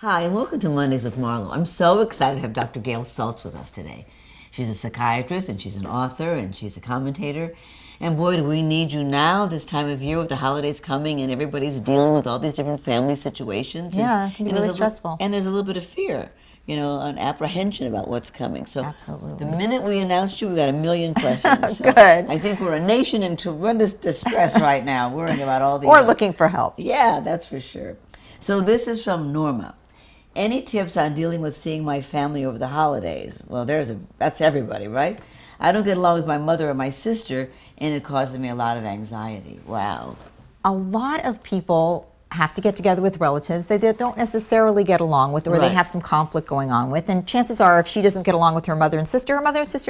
Hi, and welcome to Mondays with Marlo. I'm so excited to have Dr. Gail Saltz with us today. She's a psychiatrist, and she's an author, and she's a commentator. And boy, do we need you now, this time of year with the holidays coming, and everybody's dealing with all these different family situations. Yeah, it can be really stressful. And there's a little bit of fear, you know, an apprehension about what's coming. So absolutely. The minute we announced you, we got a million questions. Good. I think we're a nation in tremendous distress right now, worrying about all these. Or looking for help. Yeah, that's for sure. So this is from Norma. Any tips on dealing with seeing my family over the holidays? Well, that's everybody, right? I don't get along with my mother or my sister, and it causes me a lot of anxiety. Wow. A lot of people have to get together with relatives they don't necessarily get along with, or they have some conflict going on with, and chances are if she doesn't get along with her mother and sister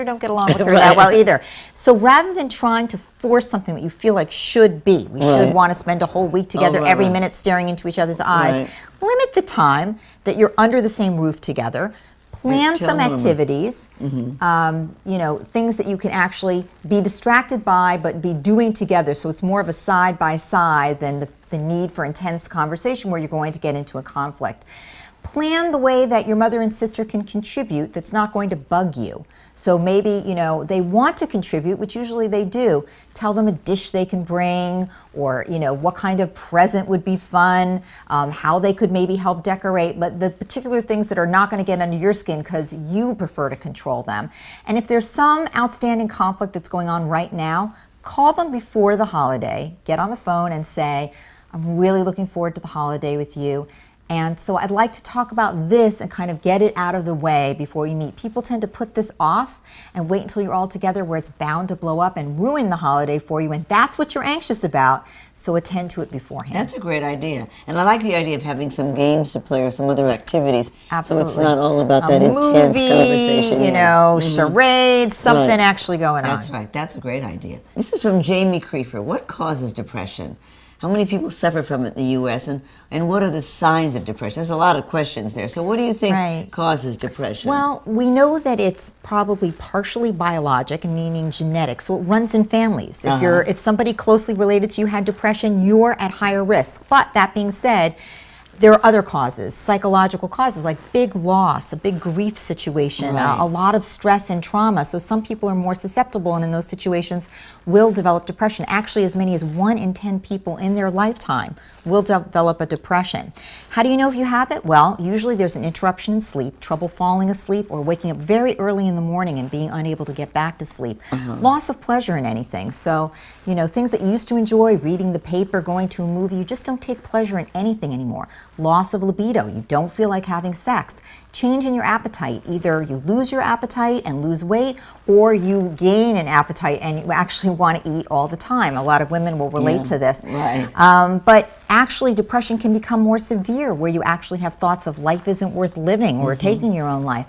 don't get along with her that well either. So rather than trying to force something that you feel like should be, we should want to spend a whole week together, every minute staring into each other's eyes, limit the time that you're under the same roof together. Plan some activities, you know, things that you can actually be distracted by but be doing together, so it's more of a side-by-side than the need for intense conversation where you're going to get into a conflict. Plan the way that your mother and sister can contribute that's not going to bug you. So maybe, you know, they want to contribute, which usually they do. Tell them a dish they can bring, or, you know, what kind of present would be fun, how they could maybe help decorate, but the particular things that are not going to get under your skin because you prefer to control them. And if there's some outstanding conflict that's going on right now, call them before the holiday, get on the phone and say, I'm really looking forward to the holiday with you. And so I'd like to talk about this and kind of get it out of the way before you meet. People tend to put this off and wait until you're all together where it's bound to blow up and ruin the holiday for you, and that's what you're anxious about, so attend to it beforehand. That's a great idea. And I like the idea of having some games to play or some other activities. Absolutely. So it's not all about that intense conversation. You know, charades, something actually going on. That's right. That's a great idea. This is from Jamie Creefer. What causes depression? How many people suffer from it in the U.S., and what are the signs of depression? There's a lot of questions there. So what do you think causes depression? Well, we know that it's probably partially biologic, meaning genetic, so it runs in families. If somebody closely related to you had depression, you're at higher risk. But that being said, there are other causes, psychological causes, like big loss, a big grief situation, a lot of stress and trauma. So some people are more susceptible, and in those situations will develop depression. Actually, as many as 1 in 10 people in their lifetime will develop a depression. How do you know if you have it? Well, usually there's an interruption in sleep, trouble falling asleep, or waking up very early in the morning and being unable to get back to sleep. Loss of pleasure in anything. So, you know, things that you used to enjoy, reading the paper, going to a movie, you just don't take pleasure in anything anymore. Loss of libido, you don't feel like having sex. Change in your appetite, either you lose your appetite and lose weight, or you gain an appetite and you actually want to eat all the time. A lot of women will relate to this. But actually depression can become more severe, where you actually have thoughts of life isn't worth living or taking your own life.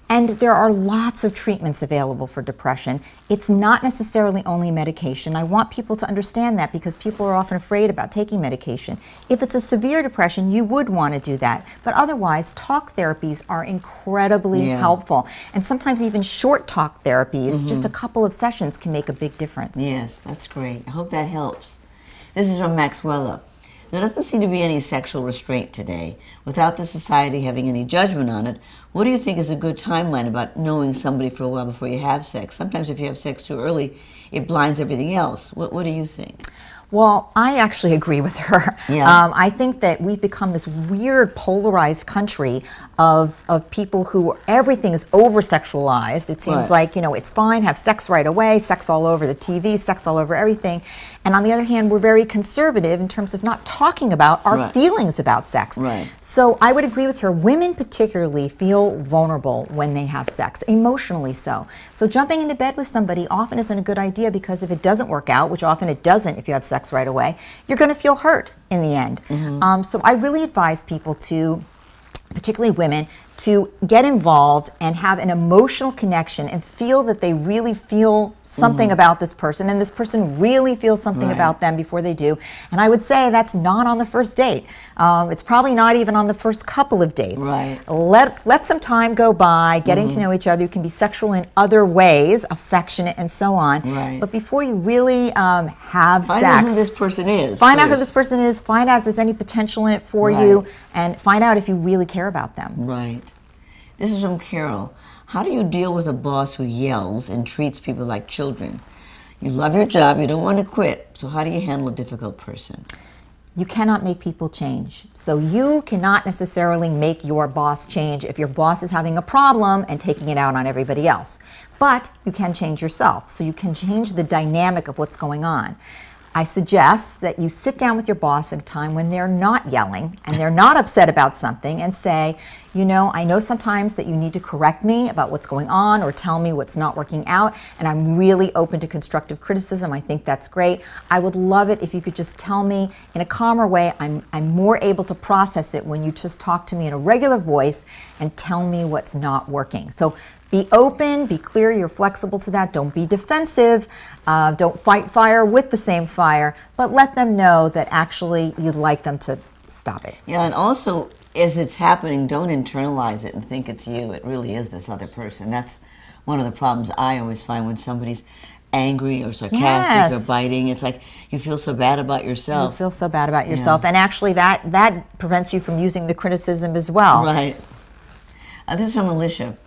And there are lots of treatments available for depression. It's not necessarily only medication. I want people to understand that, because people are often afraid about taking medication. If it's a severe depression, you would want to do that. But otherwise, talk therapies are incredibly helpful. And sometimes even short talk therapies, just a couple of sessions, can make a big difference. Yes, that's great. I hope that helps. This is from Maxwella. There doesn't seem to be any sexual restraint today. Without the society having any judgment on it, what do you think is a good timeline about knowing somebody for a while before you have sex? Sometimes if you have sex too early, it blinds everything else. What do you think? Well, I actually agree with her. I think that we've become this weird polarized country of people who everything is over-sexualized. It seems like, you know, it's fine, have sex right away, sex all over the TV, sex all over everything. And on the other hand, we're very conservative in terms of not talking about our feelings about sex. So I would agree with her. Women particularly feel vulnerable when they have sex, emotionally so. So jumping into bed with somebody often isn't a good idea, because if it doesn't work out, which often it doesn't if you have sex right away, you're going to feel hurt in the end. So I really advise people to, particularly women, to get involved and have an emotional connection and feel that they really feel something about this person, and this person really feels something about them before they do. And I would say that's not on the first date. It's probably not even on the first couple of dates. Let some time go by, getting to know each other. You can be sexual in other ways, affectionate and so on. But before you really have sex, find out who this person is. Find out who this person is. Find out if there's any potential in it for you, and find out if you really care about them. This is from Carol. How do you deal with a boss who yells and treats people like children? You love your job, you don't want to quit, so how do you handle a difficult person? You cannot make people change. So you cannot necessarily make your boss change if your boss is having a problem and taking it out on everybody else. But you can change yourself, so you can change the dynamic of what's going on. I suggest that you sit down with your boss at a time when they're not yelling and they're not upset about something and say, you know, I know sometimes that you need to correct me about what's going on or tell me what's not working out, and I'm really open to constructive criticism. I think that's great. I would love it if you could just tell me in a calmer way. I'm more able to process it when you just talk to me in a regular voice and tell me what's not working. So be open, be clear, you're flexible to that. Don't be defensive. Don't fight fire with the same fire, but let them know that actually you'd like them to stop it. Yeah, and also, as it's happening, don't internalize it and think it's you. It really is this other person. That's one of the problems I always find when somebody's angry or sarcastic or biting. It's like you feel so bad about yourself. You feel so bad about yourself, and actually that prevents you from using the criticism as well. This is from Alicia.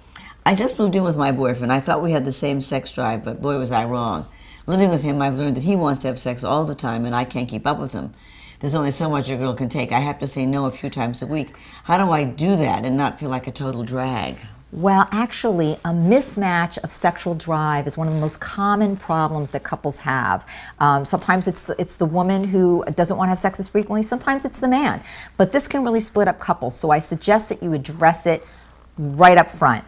I just moved in with my boyfriend. I thought we had the same sex drive, but boy was I wrong. Living with him, I've learned that he wants to have sex all the time, and I can't keep up with him. There's only so much a girl can take. I have to say no a few times a week. How do I do that and not feel like a total drag? Well, actually, a mismatch of sexual drive is one of the most common problems that couples have. Sometimes it's the woman who doesn't want to have sex as frequently. Sometimes it's the man. But this can really split up couples, so I suggest that you address it right up front.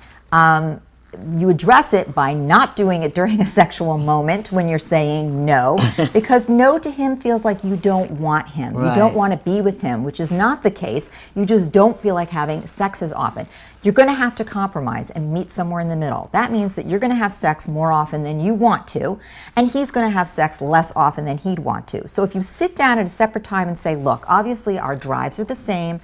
You address it by not doing it during a sexual moment when you're saying no, because no to him feels like you don't want him. You don't want to be with him, which is not the case. You just don't feel like having sex as often. You're going to have to compromise and meet somewhere in the middle. That means that you're going to have sex more often than you want to, and he's going to have sex less often than he'd want to. So if you sit down at a separate time and say, look, obviously our drives are the same.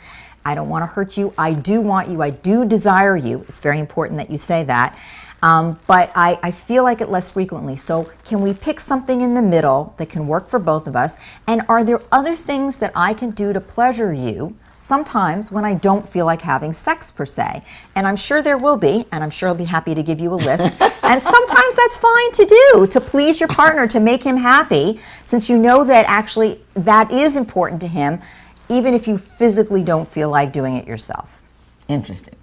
I don't want to hurt you. I do want you. I do desire you. It's very important that you say that. But I feel like it less frequently. So can we pick something in the middle that can work for both of us? And are there other things that I can do to pleasure you sometimes when I don't feel like having sex per se? And I'm sure there will be, and I'm sure I'll be happy to give you a list. And sometimes that's fine to do, to please your partner, to make him happy, since you know that actually that is important to him, even if you physically don't feel like doing it yourself. Interesting.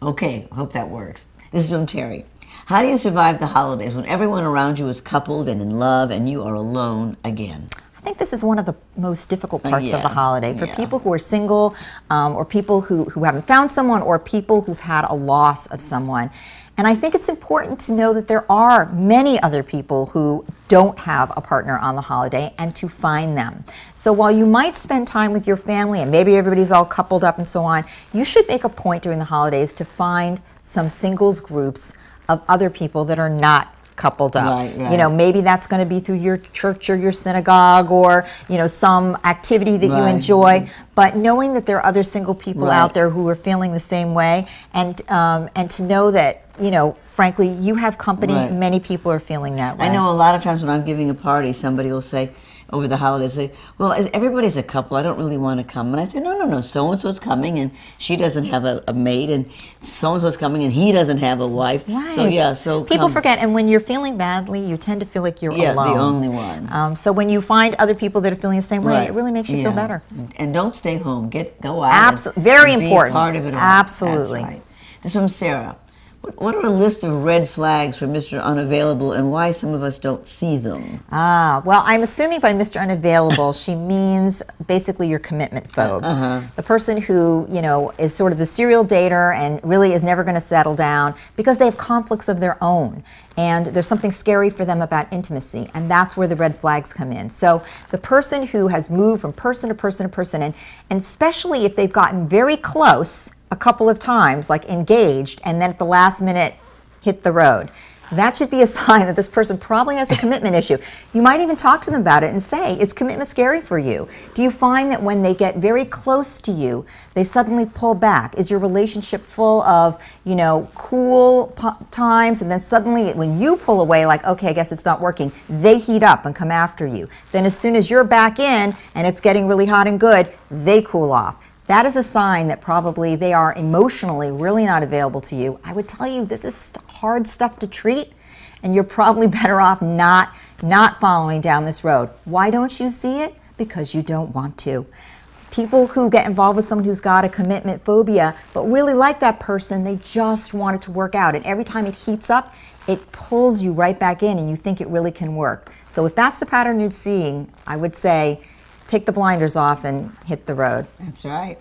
Okay, hope that works. This is from Terry. How do you survive the holidays when everyone around you is coupled and in love and you are alone again? I think this is one of the most difficult parts of the holiday for people who are single, or people who haven't found someone, or people who've had a loss of someone. And I think it's important to know that there are many other people who don't have a partner on the holiday, and to find them. So while you might spend time with your family and maybe everybody's all coupled up and so on, you should make a point during the holidays to find some singles groups of other people that are not coupled up. You know, maybe that's going to be through your church or your synagogue, or, you know, some activity that you enjoy. But knowing that there are other single people out there who are feeling the same way, and to know that, you know, frankly, you have company. Many people are feeling that way. I know a lot of times when I'm giving a party, somebody will say over the holidays, say, well, everybody's a couple, I don't really want to come. And I say, no, so-and-so's coming, and she doesn't have a mate, and so-and-so's coming, and he doesn't have a wife. So people forget, and when you're feeling badly, you tend to feel like you're alone. The only one. So when you find other people that are feeling the same way, it really makes you feel better. And don't stay home. Go out. Very important. Be part of it all. Absolutely. That's right. This is from Sarah. What are a list of red flags for Mr. Unavailable, and why some of us don't see them? Well, I'm assuming by Mr. Unavailable, she means basically your commitment phobe. The person who, you know, is sort of the serial dater and really is never going to settle down because they have conflicts of their own. And there's something scary for them about intimacy, and that's where the red flags come in. So the person who has moved from person to person to person, and especially if they've gotten very close, a couple of times, like engaged, and then at the last minute hit the road. That should be a sign that this person probably has a commitment issue. You might even talk to them about it and say, is commitment scary for you? Do you find that when they get very close to you, they suddenly pull back? Is your relationship full of, you know, cool times, and then suddenly when you pull away, like, okay, I guess it's not working, they heat up and come after you. Then as soon as you're back in and it's getting really hot and good, they cool off. That is a sign that probably they are emotionally really not available to you. I would tell you this is hard stuff to treat, and you're probably better off not following down this road. Why don't you see it? Because you don't want to. People who get involved with someone who's got a commitment phobia but really like that person, they just want it to work out. And every time it heats up, it pulls you right back in and you think it really can work. So if that's the pattern you're seeing, I would say take the blinders off and hit the road. That's right.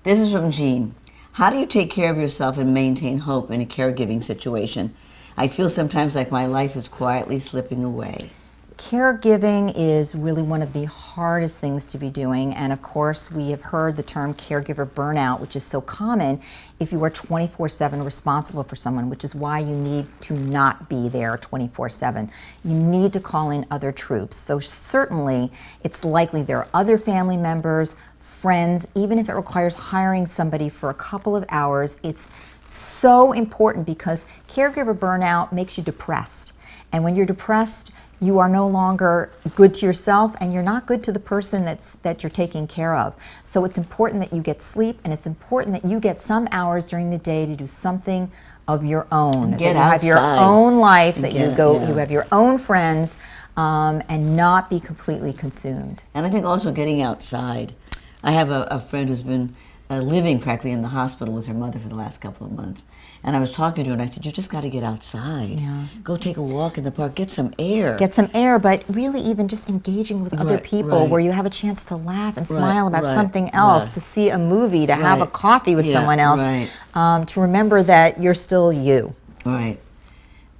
This is from Jean. How do you take care of yourself and maintain hope in a caregiving situation? I feel sometimes like my life is quietly slipping away. Caregiving is really one of the hardest things to be doing, and of course we have heard the term caregiver burnout, which is so common if you are 24/7 responsible for someone, which is why you need to not be there 24/7. You need to call in other troops. So certainly it's likely there are other family members, friends, even if it requires hiring somebody for a couple of hours. It's so important because caregiver burnout makes you depressed, and when you're depressed, you are no longer good to yourself, and you're not good to the person that you're taking care of. So it's important that you get sleep, and it's important that you get some hours during the day to do something of your own. Get that you have your own life, that you have your own friends, and not be completely consumed. And I think also getting outside. I have a friend who's been living practically in the hospital with her mother for the last couple of months. And I was talking to her and I said, you just got to get outside. Yeah. Go take a walk in the park, get some air. Get some air, but really even just engaging with other people where you have a chance to laugh and smile about something else, to see a movie, to have a coffee with someone else, to remember that you're still you. Right.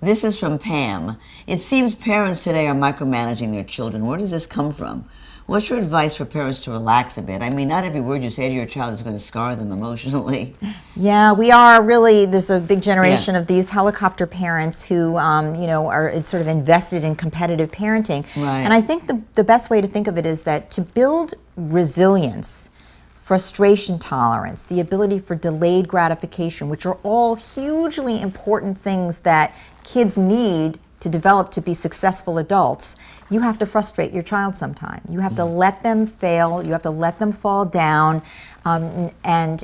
This is from Pam. It seems parents today are micromanaging their children. Where does this come from? What's your advice for parents to relax a bit? I mean, not every word you say to your child is going to scar them emotionally. Yeah, we are really, there's a big generation of these helicopter parents who, you know, are sort of invested in competitive parenting. Right. And I think the best way to think of it is that to build resilience, frustration tolerance, the ability for delayed gratification, which are all hugely important things that kids need to develop to be successful adults, you have to frustrate your child sometime. You have to let them fail, you have to let them fall down, and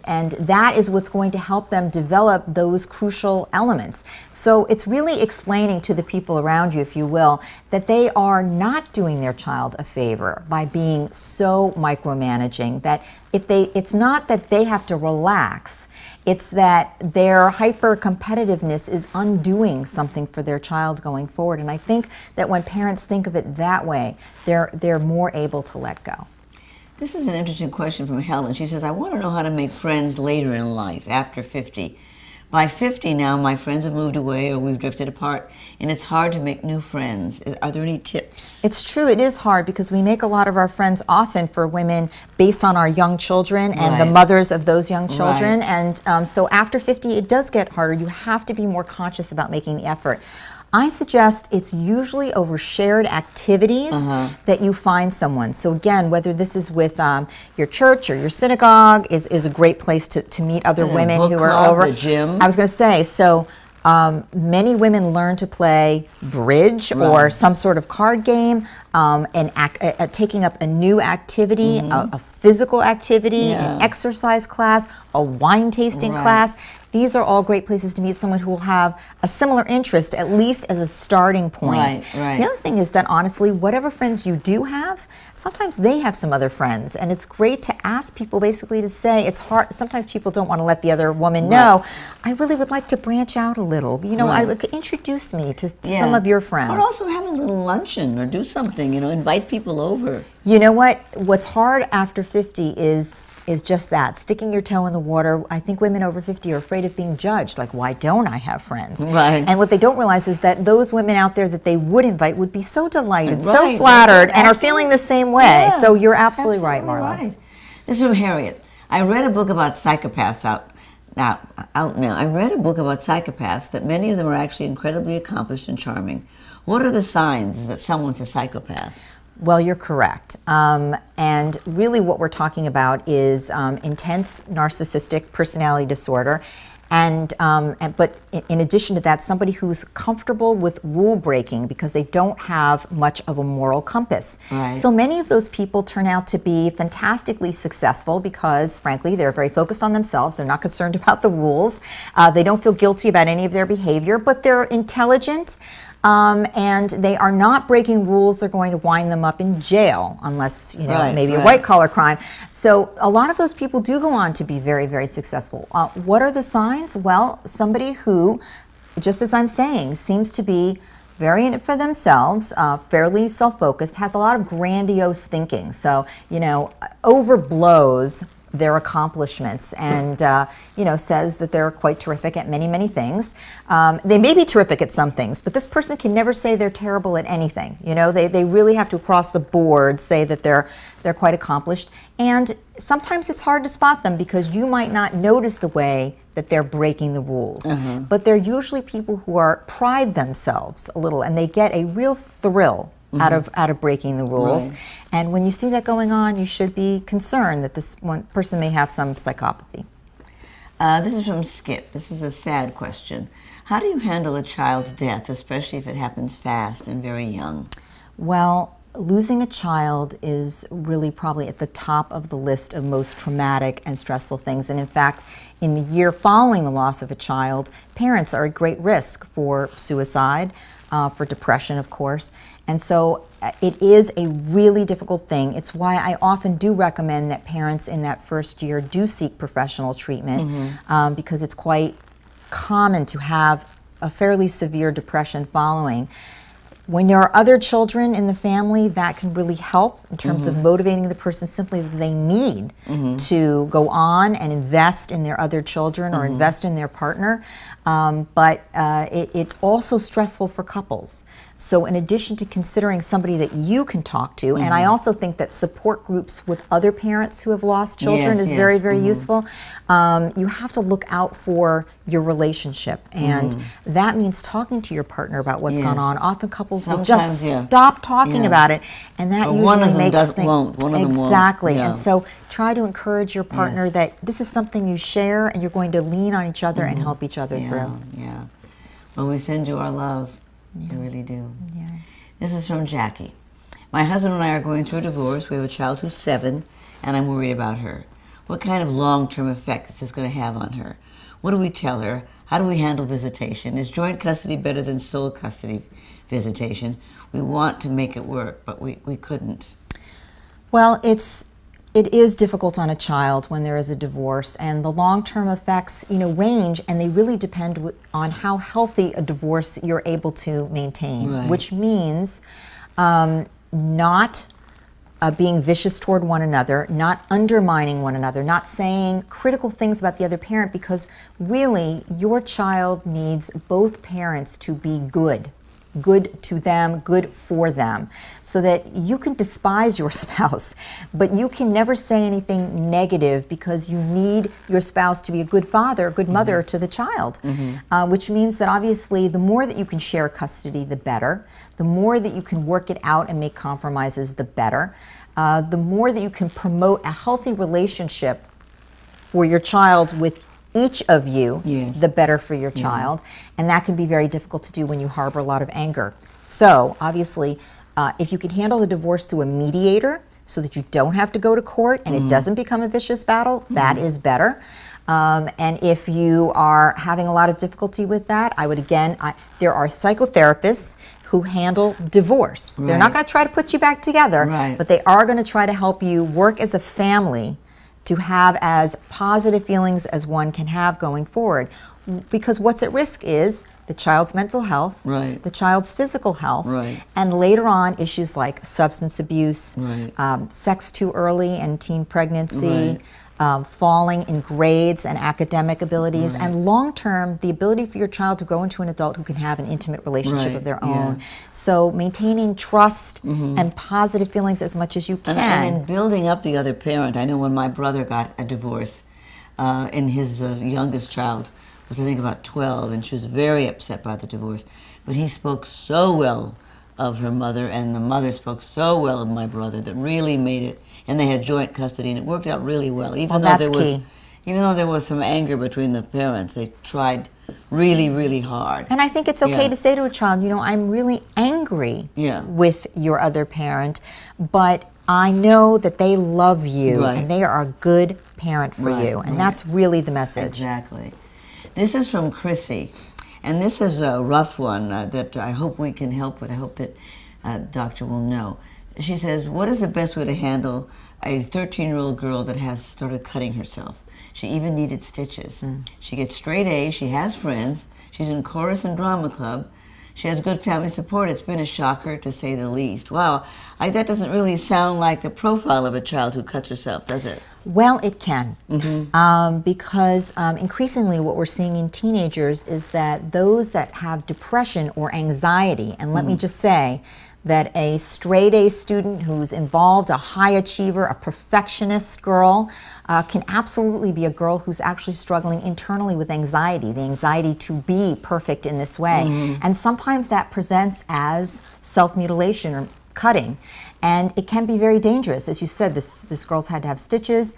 that is what's going to help them develop those crucial elements. So it's really explaining to the people around you, if you will, that they are not doing their child a favor by being so micromanaging, that it's not that they have to relax, it's that their hyper-competitiveness is undoing something for their child going forward. And I think that when parents think of it that way, they're more able to let go. This is an interesting question from Helen. She says, I want to know how to make friends later in life, after 50. By 50 now, my friends have moved away or we've drifted apart, and it's hard to make new friends. Are there any tips? It's true, it is hard because we make a lot of our friends often for women based on our young children and the mothers of those young children. And so after 50, it does get harder. You have to be more conscious about making the effort. I suggest it's usually over shared activities that you find someone. So again, whether this is with your church or your synagogue is a great place to meet other women who are over. The gym. I was going to say, so many women learn to play bridge or some sort of card game, and taking up a new activity, a physical activity, an exercise class, a wine tasting class. These are all great places to meet someone who will have a similar interest, at least as a starting point. The other thing is that honestly, whatever friends you do have, sometimes they have some other friends, and it's great to ask people basically to say, it's hard, sometimes people don't want to let the other woman know, I really would like to branch out a little. You know, introduce me to some of your friends. Or also have a little luncheon or do something, you know, invite people over. You know what? What's hard after 50 is just that, sticking your toe in the water. I think women over 50 are afraid of being judged. Like, why don't I have friends? And what they don't realize is that those women out there that they would invite would be so delighted, so flattered, and are feeling the same way. So you're absolutely right, Marlo. This is from Harriet. I read a book about psychopaths Now, I read a book about psychopaths that many of them are actually incredibly accomplished and charming. What are the signs that someone's a psychopath? Well, you're correct. And really what we're talking about is intense narcissistic personality disorder. But in addition to that, somebody who's comfortable with rule breaking because they don't have much of a moral compass. Right. So many of those people turn out to be fantastically successful because, frankly, they're very focused on themselves. They're not concerned about the rules. They don't feel guilty about any of their behavior, but they're intelligent. And they are not breaking rules. They're going to wind them up in jail unless, you know, maybe a white-collar crime. So a lot of those people do go on to be very, very successful. What are the signs? Well, somebody who, just as I'm saying, seems to be very in it for themselves, fairly self-focused, has a lot of grandiose thinking. So, you know, overblows their accomplishments and, you know, says that they're quite terrific at many, many things. They may be terrific at some things, but this person can never say they're terrible at anything. You know, they really have to across the board say that they're quite accomplished. And sometimes it's hard to spot them because you might not notice the way that they're breaking the rules. But they're usually people who pride themselves a little and they get a real thrill out of breaking the rules. Right. And when you see that going on, you should be concerned that this one person may have some psychopathy. This is from Skip. This is a sad question. How do you handle a child's death, especially if it happens fast and very young? Well, losing a child is really probably at the top of the list of most traumatic and stressful things. And in fact, in the year following the loss of a child, parents are at great risk for suicide, for depression, of course. And so it is a really difficult thing. It's why I often do recommend that parents in that first year do seek professional treatment because it's quite common to have a fairly severe depression following. When there are other children in the family, that can really help in terms of motivating the person simply that they need to go on and invest in their other children or invest in their partner. But it's also stressful for couples. So in addition to considering somebody that you can talk to, and I also think that support groups with other parents who have lost children is very, very useful, you have to look out for your relationship. And that means talking to your partner about what's gone on. Often couples will just stop talking about it, and that usually makes things... One of them won't. Exactly. And so try to encourage your partner that this is something you share and you're going to lean on each other and help each other through. Yeah. Well, we send you our love. We really do. Yeah. This is from Jackie. My husband and I are going through a divorce. We have a child who's 7, and I'm worried about her. What kind of long-term effect is this going to have on her? What do we tell her? How do we handle visitation? Is joint custody better than sole custody visitation? We want to make it work, but we couldn't. Well, it is difficult on a child when there is a divorce, and the long-term effects, you know, range, and they really depend on how healthy a divorce you're able to maintain, which means not being vicious toward one another, not undermining one another, not saying critical things about the other parent, because really your child needs both parents to be good to them, good for them, so that you can despise your spouse, but you can never say anything negative because you need your spouse to be a good father, a good mother to the child, which means that obviously the more that you can share custody, the better. The more that you can work it out and make compromises, the better. The more that you can promote a healthy relationship for your child with each of you, the better for your child. And that can be very difficult to do when you harbor a lot of anger. So obviously, if you can handle the divorce through a mediator so that you don't have to go to court and it doesn't become a vicious battle, that is better. And if you are having a lot of difficulty with that, I would there are psychotherapists who handle divorce. They're not going to try to put you back together, but they are going to try to help you work as a family to have as positive feelings as one can have going forward. Because what's at risk is the child's mental health, the child's physical health, and later on issues like substance abuse, sex too early and teen pregnancy, falling in grades and academic abilities, and long-term, the ability for your child to grow into an adult who can have an intimate relationship of their own. So maintaining trust and positive feelings as much as you can. And building up the other parent. I know when my brother got a divorce, and his youngest child was, I think, about 12, and she was very upset by the divorce. But he spoke so well of her mother, and the mother spoke so well of my brother that really made it, and they had joint custody, and it worked out really well. Even though that's key. Even though there was some anger between the parents, they tried really, really hard. And I think it's okay to say to a child, you know, I'm really angry with your other parent, but I know that they love you and they are a good parent for you. And that's really the message. Exactly. This is from Chrissy. And this is a rough one that I hope we can help with. I hope that doctor will know. She says, what is the best way to handle a 13-year-old girl that has started cutting herself? She even needed stitches. She gets straight A's. She has friends. She's in chorus and drama club. She has good family support. It's been a shocker, to say the least. Wow, that doesn't really sound like the profile of a child who cuts herself, does it? Well, it can, because increasingly what we're seeing in teenagers is that those that have depression or anxiety, and let me just say that a straight A student who's involved, a high achiever, a perfectionist girl, can absolutely be a girl who's actually struggling internally with anxiety, the anxiety to be perfect in this way. And sometimes that presents as self-mutilation or cutting. And it can be very dangerous. As you said, this girl's had to have stitches.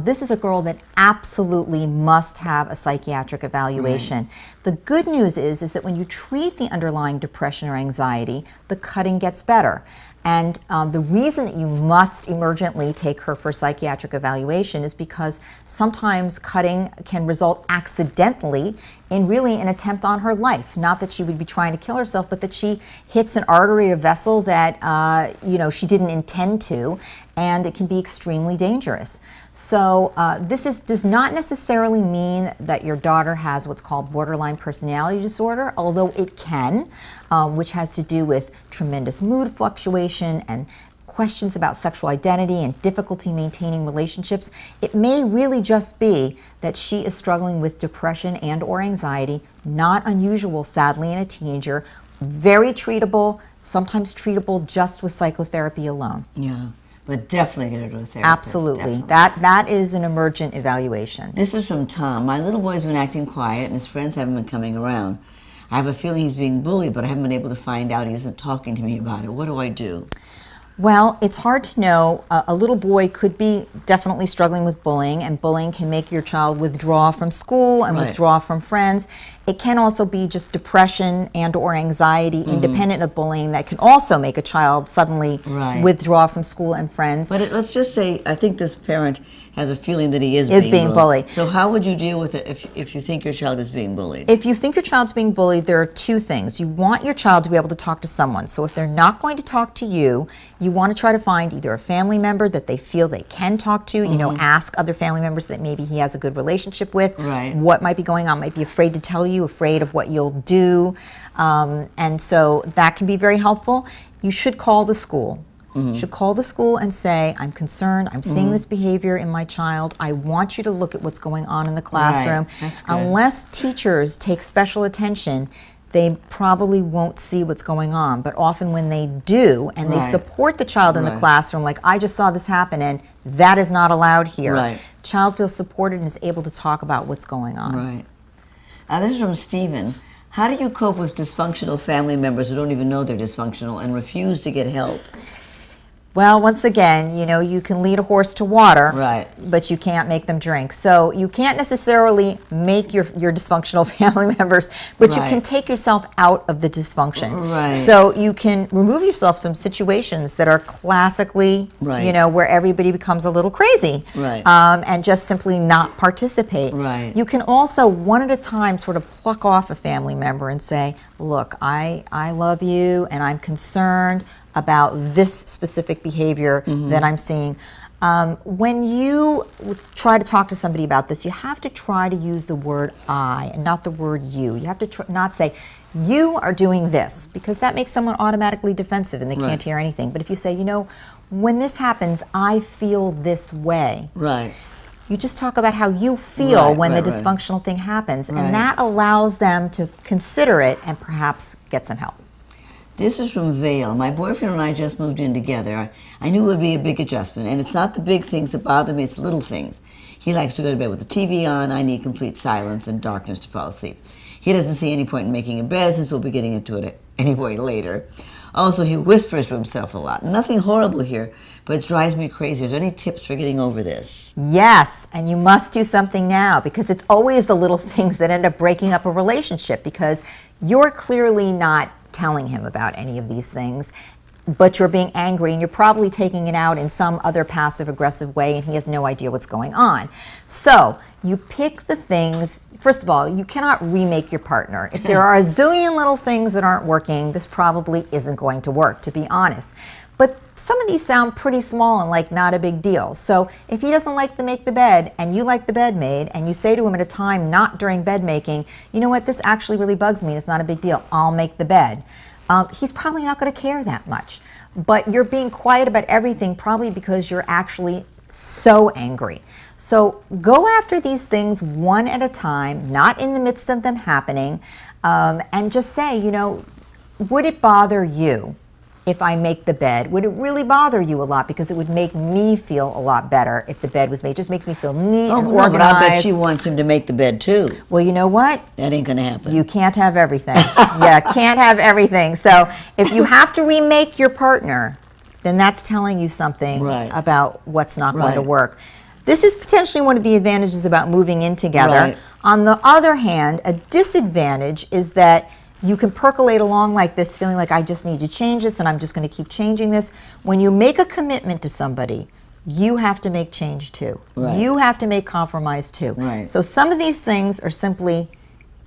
This is a girl that absolutely must have a psychiatric evaluation. The good news is that when you treat the underlying depression or anxiety, the cutting gets better. And the reason that you must emergently take her for psychiatric evaluation is because sometimes cutting can result accidentally in really an attempt on her life. Not that she would be trying to kill herself, but that she hits an artery or vessel that she didn't intend to, and it can be extremely dangerous. So this does not necessarily mean that your daughter has what's called borderline personality disorder, although it can, which has to do with tremendous mood fluctuation and questions about sexual identity and difficulty maintaining relationships. It may really just be that she is struggling with depression and or anxiety, not unusual, sadly, in a teenager, very treatable, sometimes treatable just with psychotherapy alone. Yeah. But definitely get her to a therapist. Absolutely. That is an emergent evaluation. This is from Tom. My little boy's been acting quiet and his friends haven't been coming around. I have a feeling he's being bullied, but I haven't been able to find out. He isn't talking to me about it. What do I do? Well, it's hard to know. A little boy could be definitely struggling with bullying, and bullying can make your child withdraw from school and withdraw from friends. It can also be just depression and or anxiety independent of bullying that can also make a child suddenly withdraw from school and friends. But let's just say, I think this parent has a feeling that he is being bullied. So how would you deal with it if you think your child is being bullied? If you think your child's being bullied, there are two things. You want your child to be able to talk to someone. So if they're not going to talk to you, you want to try to find either a family member that they feel they can talk to, ask other family members that maybe he has a good relationship with, what might be going on, might be afraid to tell you, afraid of what you'll do, and so that can be very helpful. You should call the school. You should call the school and say, I'm concerned, I'm seeing this behavior in my child, I want you to look at what's going on in the classroom. Unless teachers take special attention, they probably won't see what's going on. But often when they do, and they support the child in the classroom, like, I just saw this happen and that is not allowed here. Child feels supported and is able to talk about what's going on. This is from Stephen. How do you cope with dysfunctional family members who don't even know they're dysfunctional and refuse to get help? Well, once again, you can lead a horse to water, but you can't make them drink. So you can't necessarily make your dysfunctional family members, but you can take yourself out of the dysfunction. So you can remove yourself from situations that are classically, where everybody becomes a little crazy, and just simply not participate. You can also, one at a time, sort of pluck off a family member and say, look, I love you and I'm concerned about this specific behavior that I'm seeing. When you try to talk to somebody about this, you have to try to use the word I and not the word you. You have to not say, you are doing this, because that makes someone automatically defensive and they can't hear anything. But if you say, when this happens, I feel this way. You just talk about how you feel when the dysfunctional thing happens, and that allows them to consider it and perhaps get some help. This is from Vale. My boyfriend and I just moved in together. I knew it would be a big adjustment, and it's not the big things that bother me, it's the little things. He likes to go to bed with the TV on. I need complete silence and darkness to fall asleep. He doesn't see any point in making a bed since we'll be getting into it anyway later. Also, he whispers to himself a lot. Nothing horrible here, but it drives me crazy. Is there any tips for getting over this? Yes, and you must do something now, because it's always the little things that end up breaking up a relationship, because you're clearly not telling him about any of these things, but you're being angry and you're probably taking it out in some other passive-aggressive way, and he has no idea what's going on. So you pick the things. First of all, you cannot remake your partner. If there are a zillion little things that aren't working, this probably isn't going to work, to be honest. But some of these sound pretty small and like not a big deal. So if he doesn't like to make the bed and you like the bed made, and you say to him at a time not during bed making, you know what, this actually really bugs me and it's not a big deal, I'll make the bed. He's probably not going to care that much. But you're being quiet about everything probably because you're actually so angry. So go after these things one at a time, not in the midst of them happening, and just say, you know, would it bother you if I make the bed? Would it really bother you a lot? Because it would make me feel a lot better if the bed was made. It just makes me feel neat and organized. But I bet she wants him to make the bed too. Well, you know what? That ain't going to happen. You can't have everything. You can't have everything. So if you have to remake your partner, then that's telling you something about what's not going to work. This is potentially one of the advantages about moving in together. On the other hand, a disadvantage is that you can percolate along like this, feeling like I just need to change this and I'm just going to keep changing this. When you make a commitment to somebody, you have to make change too. You have to make compromise too. So some of these things are simply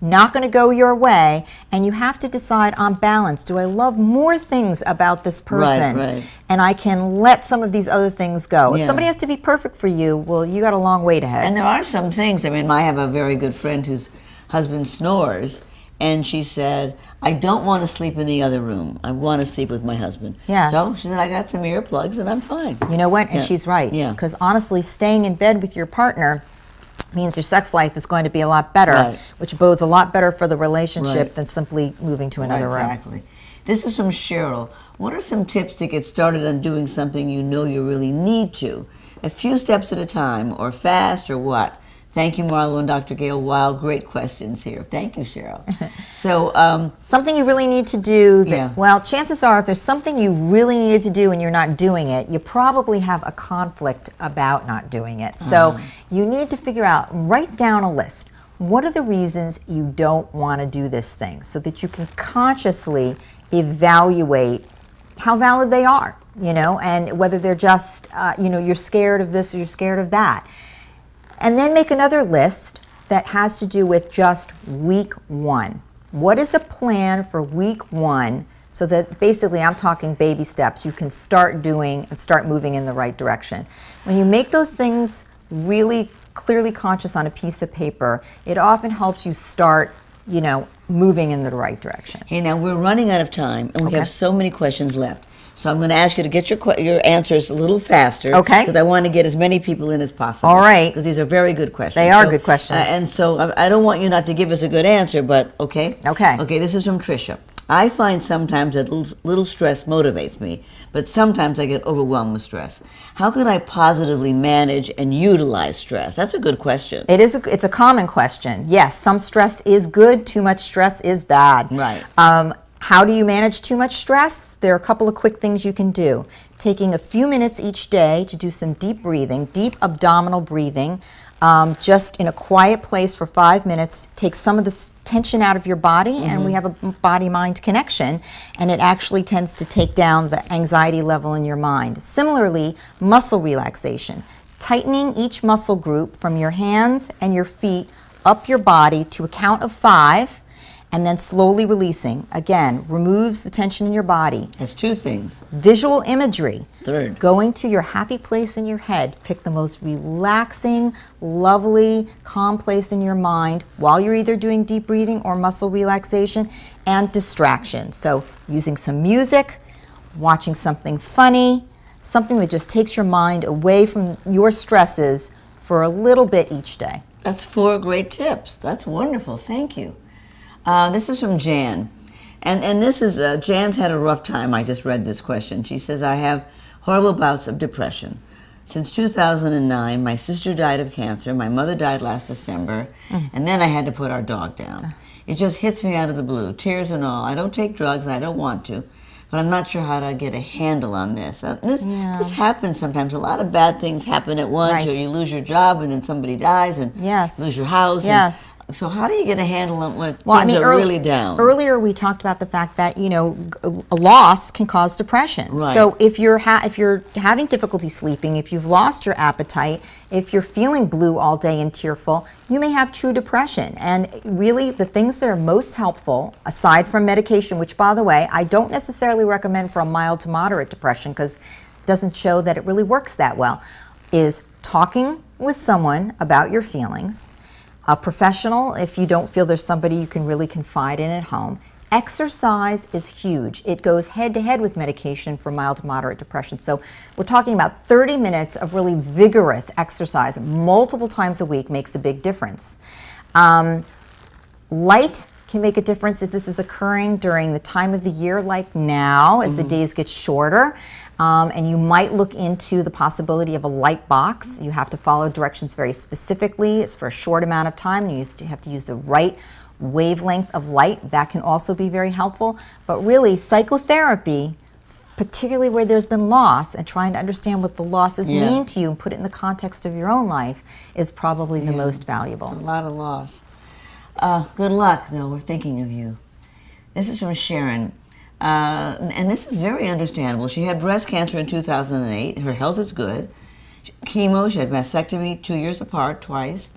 not going to go your way, and you have to decide on balance. Do I love more things about this person? And I can let some of these other things go. If somebody has to be perfect for you, well, you got a long way to head. And there are some things. I mean, I have a very good friend whose husband snores, and she said, I don't want to sleep in the other room. I want to sleep with my husband. So she said, I got some earplugs and I'm fine. You know what? And she's right. Because honestly, staying in bed with your partner means your sex life is going to be a lot better, which bodes a lot better for the relationship than simply moving to another room. Exactly. This is from Cheryl. What are some tips to get started on doing something you know you really need to? A few steps at a time, or fast, or what? Thank you, Marlo and Dr. Gail. Wow, great questions here. Thank you, Cheryl. So, something you really need to do, well, chances are if there's something you really needed to do and you're not doing it, you probably have a conflict about not doing it. So you need to figure out, write down a list. What are the reasons you don't want to do this thing, so that you can consciously evaluate how valid they are, you know, and whether they're just, you know, you're scared of this or you're scared of that. And then make another list that has to do with just week one. What is a plan for week one, so that basically I'm talking baby steps you can start doing and start moving in the right direction. When you make those things really clearly conscious on a piece of paper, it often helps you start, you know, moving in the right direction. Okay, now we're running out of time and we have so many questions left. So I'm going to ask you to get your answers a little faster. Because I want to get as many people in as possible. All right. Because these are very good questions. They are good questions. And so I don't want you not to give us a good answer, but okay? Okay, this is from Tricia. I find sometimes that little stress motivates me, but sometimes I get overwhelmed with stress. How can I positively manage and utilize stress? That's a good question. It's a common question. Yes, some stress is good, too much stress is bad. How do you manage too much stress? There are a couple of quick things you can do. Taking a few minutes each day to do some deep breathing, deep abdominal breathing, just in a quiet place for 5 minutes, takes some of the tension out of your body, and we have a body-mind connection, and it actually tends to take down the anxiety level in your mind. Similarly, muscle relaxation. Tightening each muscle group from your hands and your feet up your body to a count of 5, and then slowly releasing. Again, removes the tension in your body. That's 2 things. Visual imagery. 3rd. Going to your happy place in your head. Pick the most relaxing, lovely, calm place in your mind while you're either doing deep breathing or muscle relaxation. And distraction. So using some music, watching something funny, something that just takes your mind away from your stresses for a little bit each day. That's 4 great tips. That's wonderful. Thank you. This is from Jan. And this is, Jan's had a rough time. I just read this question. She says, I have horrible bouts of depression. Since 2009, my sister died of cancer, my mother died last December, and then I had to put our dog down. It just hits me out of the blue, tears and all. I don't take drugs, and I don't want to, but I'm not sure how to get a handle on this. This happens sometimes. A lot of bad things happen at once, or you lose your job, and then somebody dies, and you lose your house. So how do you get a handle on when things are really down? Earlier we talked about the fact that, you know, a loss can cause depression. So if you're having difficulty sleeping, if you've lost your appetite, if you're feeling blue all day and tearful, you may have true depression. And really the things that are most helpful, aside from medication, which by the way, I don't necessarily recommend for a mild to moderate depression because it doesn't show that it really works that well, is talking with someone about your feelings, a professional if you don't feel there's somebody you can really confide in at home. Exercise is huge. It goes head to head with medication for mild to moderate depression. So we're talking about 30 minutes of really vigorous exercise multiple times a week makes a big difference. Light can make a difference if this is occurring during the time of the year like now as the days get shorter. And you might look into the possibility of a light box. You have to follow directions very specifically. It's for a short amount of time. You have to use the right wavelength of light. That can also be very helpful. But really, psychotherapy, particularly where there's been loss, and trying to understand what the losses mean to you and put it in the context of your own life is probably the most valuable. A lot of loss. Good luck, though. We're thinking of you. This is from Sharon. And this is very understandable. She had breast cancer in 2008. Her health is good. Chemo, she had mastectomy 2 years apart, twice,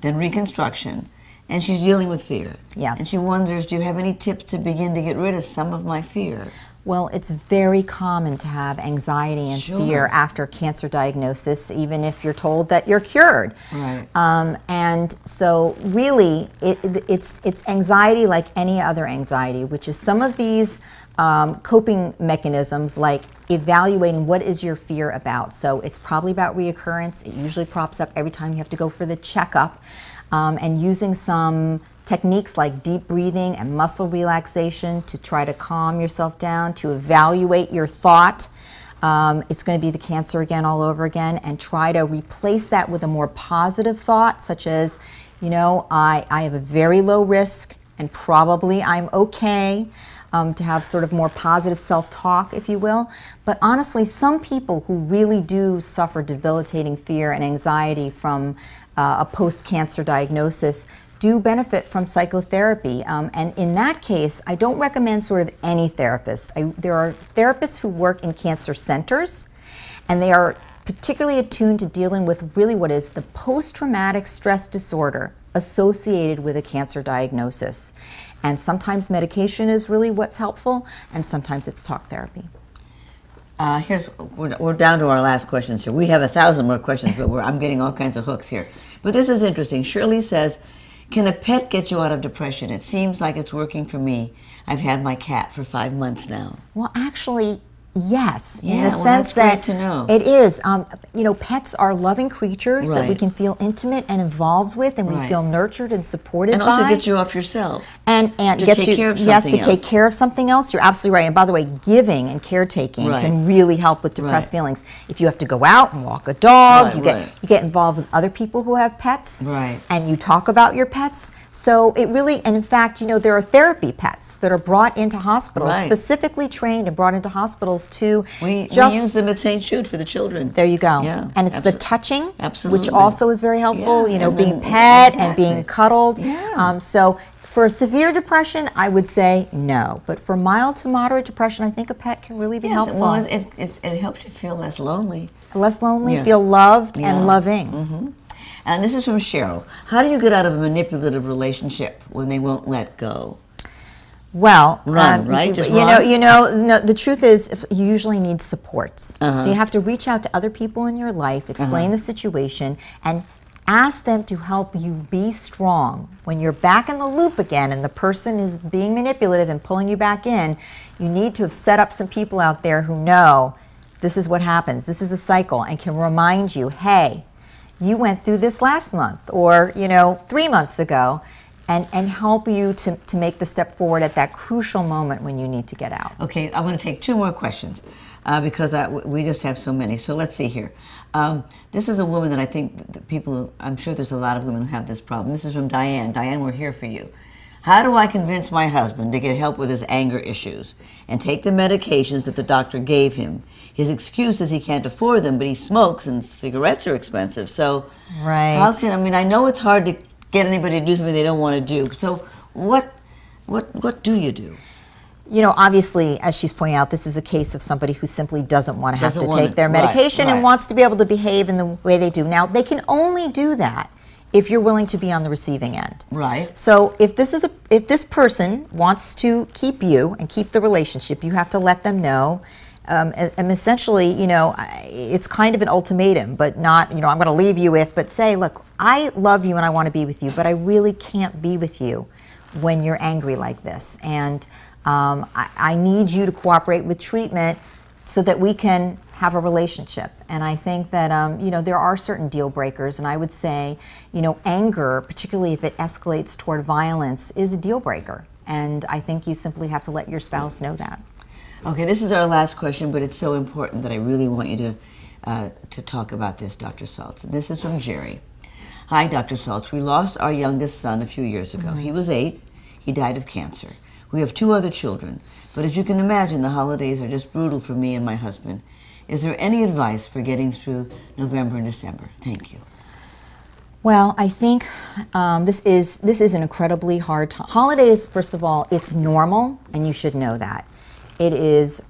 then reconstruction. And she's dealing with fear. Yes. And she wonders, do you have any tips to begin to get rid of some of my fear? Well, it's very common to have anxiety and fear after cancer diagnosis, even if you're told that you're cured. Right. And so really, it's anxiety like any other anxiety, which is some of these coping mechanisms like evaluating what is your fear about. So it's probably about reoccurrence. It usually props up every time you have to go for the checkup. And using some techniques like deep breathing and muscle relaxation to try to calm yourself down, to evaluate your thought. It's going to be the cancer again all over again, and try to replace that with a more positive thought, such as, you know, I have a very low risk and probably I'm okay. To have sort of more positive self-talk, if you will. But honestly, some people who really do suffer debilitating fear and anxiety from a post-cancer diagnosis do benefit from psychotherapy. And in that case, I don't recommend sort of any therapist. There are therapists who work in cancer centers, and they are particularly attuned to dealing with really what is the post-traumatic stress disorder associated with a cancer diagnosis. And sometimes medication is really what's helpful, and sometimes it's talk therapy. We're down to our last questions here. We have 1,000 more questions, but I'm getting all kinds of hooks here. But this is interesting. Shirley says, can a pet get you out of depression? It seems like it's working for me. I've had my cat for 5 months now. Well, actually, yes, in the well, sense that's that great to know. It is. You know, pets are loving creatures that we Right. can feel intimate and involved with, and we Right. feel nurtured and supported And by. also gets you off yourself. And to gets take you, care of yes, something to take else. care of something else. You're absolutely right. And by the way, giving and caretaking Right. can really help with depressed Right. feelings. If you have to go out and walk a dog, Right, you right. get involved with other people who have pets, Right. and you talk about your pets. So it really, and in fact, you know, there are therapy pets that are brought into hospitals, Right. specifically trained and brought into hospitals to We just use them at St. Jude for the children. there you go. Yeah, And it's the touching, absolutely. which also is very helpful, Yeah, you know, and being then- pet and exactly. being cuddled. Yeah. So for severe depression, I would say no. But for mild to moderate depression, I think a pet can really be helpful. Well, it helps you feel less lonely. Less lonely, Yeah. feel loved Yeah. and loving. And this is from Cheryl. How do you get out of a manipulative relationship when they won't let go? Well, Run, right? Just you run? know, no, the truth is, you usually need supports. Uh-huh. So you have to reach out to other people in your life, explain the situation, and ask them to help you be strong. When you're back in the loop again and the person is being manipulative and pulling you back in, you need to have set up some people out there who know this is what happens, this is a cycle, and can remind you, hey, you went through this last month, or, you know, 3 months ago. and help you to make the step forward at that crucial moment when you need to get out. Okay, I'm going to take 2 more questions because we just have so many. So let's see here. This is a woman that I think that people, I'm sure there's a lot of women who have this problem. This is from Diane. Diane, we're here for you. How do I convince my husband to get help with his anger issues and take the medications that the doctor gave him? His excuse is he can't afford them, but he smokes and cigarettes are expensive. So how can, I mean, I know it's hard to get anybody to do something they don't want to do. So what do you do? You know, obviously, as she's pointing out, this is a case of somebody who simply doesn't want to have to take their medication and wants to be able to behave in the way they do. Now, they can only do that if you're willing to be on the receiving end. Right. So if this person wants to keep you and keep the relationship, you have to let them know. And essentially, you know, it's kind of an ultimatum, but not, you know, I'm going to leave you if, but say, look, I love you and I want to be with you, but I really can't be with you when you're angry like this. And I need you to cooperate with treatment so that we can have a relationship. And I think that, you know, there are certain deal breakers. And I would say, you know, anger, particularly if it escalates toward violence, is a deal breaker. And I think you simply have to let your spouse know that. Okay, this is our last question, but it's so important that I really want you to talk about this, Dr. Saltz. This is from Jerry. Hi, Dr. Saltz. We lost our youngest son a few years ago. He was 8. He died of cancer. We have 2 other children, but as you can imagine, the holidays are just brutal for me and my husband. Is there any advice for getting through November and December? Thank you. Well, I think this is an incredibly hard time. Holidays, first of all, it's normal, and you should know that. It is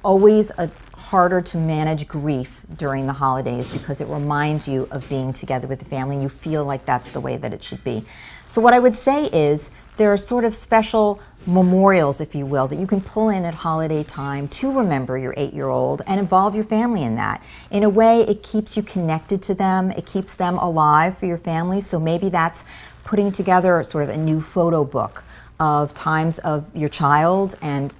always harder to manage grief during the holidays because it reminds you of being together with the family and you feel like that's the way that it should be. So what I would say is there are sort of special memorials, if you will, that you can pull in at holiday time to remember your 8-year-old and involve your family in that. In a way, it keeps you connected to them. It keeps them alive for your family. So maybe that's putting together sort of a new photo book of times of your child and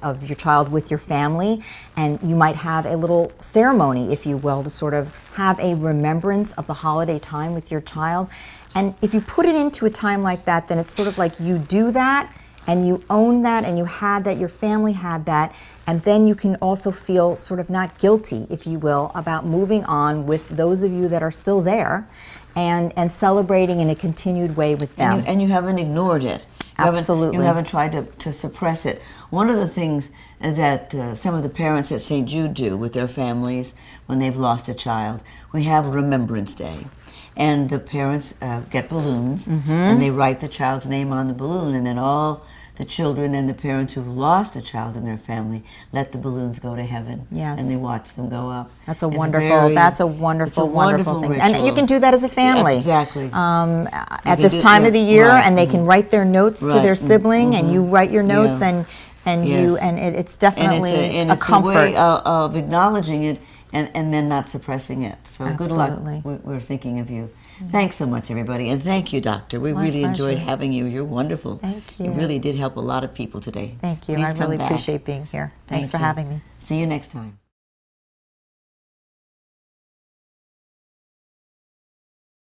of your child with your family, and you might have a little ceremony, if you will, to sort of have a remembrance of the holiday time with your child. And if you put it into a time like that, then it's sort of like you do that and you own that and you had that, your family had that, and then you can also feel sort of not guilty, if you will, about moving on with those of you that are still there and celebrating in a continued way with them. And you haven't ignored it. Absolutely. You haven't tried to suppress it. One of the things that some of the parents at St. Jude do with their families when they've lost a child, we have Remembrance Day. And the parents get balloons, and they write the child's name on the balloon, and then all the children and the parents who've lost a child in their family let the balloons go to heaven. Yes. And they watch them go up. That's a wonderful wonderful thing. Ritual. And you can do that as a family. Yeah, exactly. At this time of the year, and they can write their notes to their sibling, and you write your notes, and it's definitely a comfort. It's a way of acknowledging it and then not suppressing it. So Absolutely. Good luck. We're thinking of you. Thanks so much, everybody. And thank you, Doctor. We really enjoyed having you. You're wonderful. Thank you. You really did help a lot of people today. Thank you. Please I really come back. appreciate being here. Thanks for having me. See you next time.